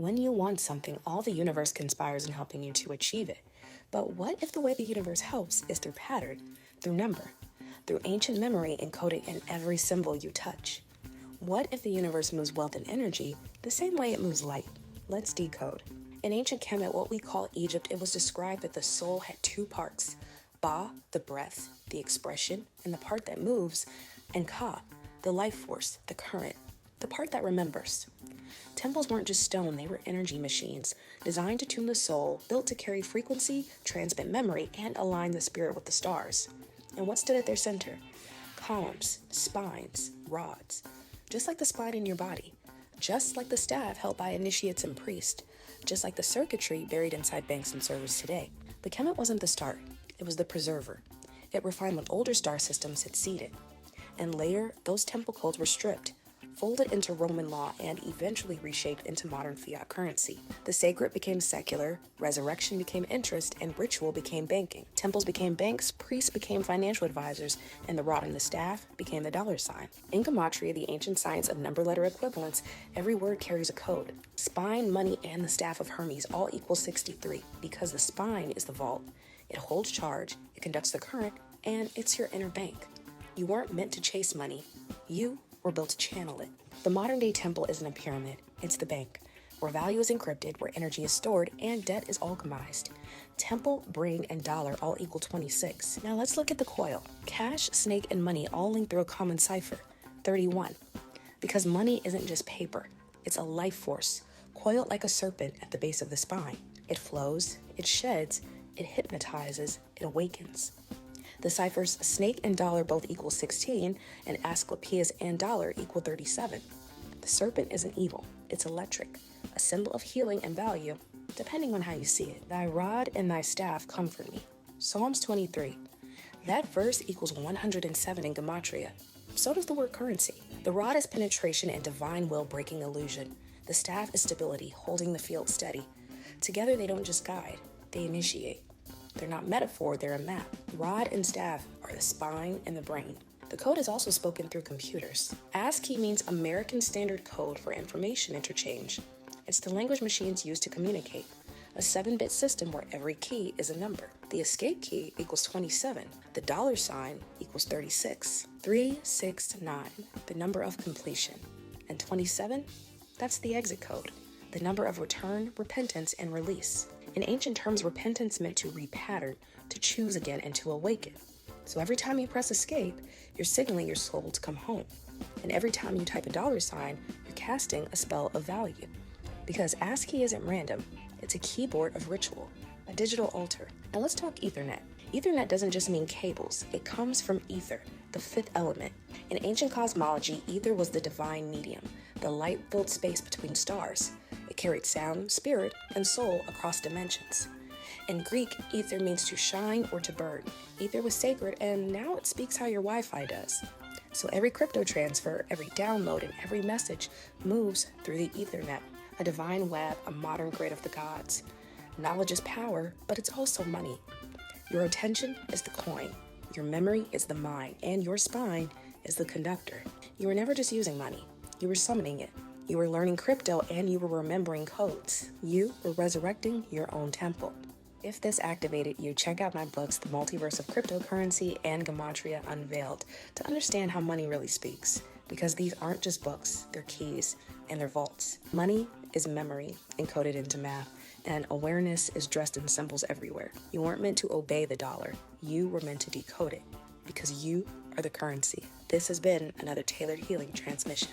When you want something, all the universe conspires in helping you to achieve it. But what if the way the universe helps is through pattern, through number, through ancient memory encoded in every symbol you touch? What if the universe moves wealth and energy the same way it moves light? Let's decode. In ancient Kemet, what we call Egypt, it was described that the soul had two parts: Ba, the breath, the expression, and the part that moves, and Ka, the life force, the current, the part that remembers. Temples weren't just stone, they were energy machines, designed to tune the soul, built to carry frequency, transmit memory, and align the spirit with the stars. And what stood at their center? Columns, spines, rods. Just like the spine in your body. Just like the staff held by initiates and priests. Just like the circuitry buried inside banks and servers today. But Kemet wasn't the start, it was the preserver. It refined what older star systems had seeded. And later, those temple codes were stripped, folded into Roman law, and eventually reshaped into modern fiat currency. The sacred became secular, resurrection became interest, and ritual became banking. Temples became banks, priests became financial advisors, and the rod and the staff became the dollar sign. In Gematria, the ancient science of number-letter equivalence, every word carries a code. Spine, money, and the staff of Hermes all equal 63, because the spine is the vault. It holds charge, it conducts the current, and it's your inner bank. You weren't meant to chase money. You were built to channel it. The modern-day temple isn't a pyramid, it's the bank, where value is encrypted, where energy is stored, and debt is alchemized. Temple, brain, and dollar all equal 26. Now let's look at the coil. Cash, snake, and money all link through a common cipher, 31. Because money isn't just paper, it's a life force, coiled like a serpent at the base of the spine. It flows, it sheds, it hypnotizes, it awakens. The ciphers snake and dollar both equal 16, and Asclepius and dollar equal 37. The serpent isn't evil, it's electric, a symbol of healing and value, depending on how you see it. Thy rod and thy staff comfort me. Psalms 23. That verse equals 107 in Gematria. So does the word currency. The rod is penetration and divine will breaking illusion. The staff is stability, holding the field steady. Together they don't just guide, they initiate. They're not metaphor, they're a map. Rod and staff are the spine and the brain. The code is also spoken through computers. ASCII means American Standard Code for Information Interchange. It's the language machines use to communicate. A 7-bit system where every key is a number. The escape key equals 27. The dollar sign equals 36. 369, the number of completion. And 27, that's the exit code. The number of return, repentance, and release. In ancient terms, repentance meant to repattern, to choose again, and to awaken. So every time you press escape, you're signaling your soul to come home. And every time you type a dollar sign, you're casting a spell of value. Because ASCII isn't random, it's a keyboard of ritual, a digital altar. Now let's talk Ethernet. Ethernet doesn't just mean cables, it comes from ether, the fifth element. In ancient cosmology, ether was the divine medium, the light-filled space between stars. It carried sound, spirit, and soul across dimensions. In Greek, ether means to shine or to burn. Ether was sacred, and now it speaks how your Wi-Fi does. So every crypto transfer, every download, and every message moves through the Ethernet, a divine web, a modern grid of the gods. Knowledge is power, but it's also money. Your attention is the coin, your memory is the mind, and your spine is the conductor. You were never just using money, you were summoning it. You were learning crypto and you were remembering codes. You were resurrecting your own temple. If this activated you, check out my books, The Multiverse of Cryptocurrency and Gematria Unveiled, to understand how money really speaks. Because these aren't just books, they're keys and they're vaults. Money is memory encoded into math, and awareness is dressed in symbols everywhere. You weren't meant to obey the dollar, you were meant to decode it, because you are the currency. This has been another Tailored Healing transmission.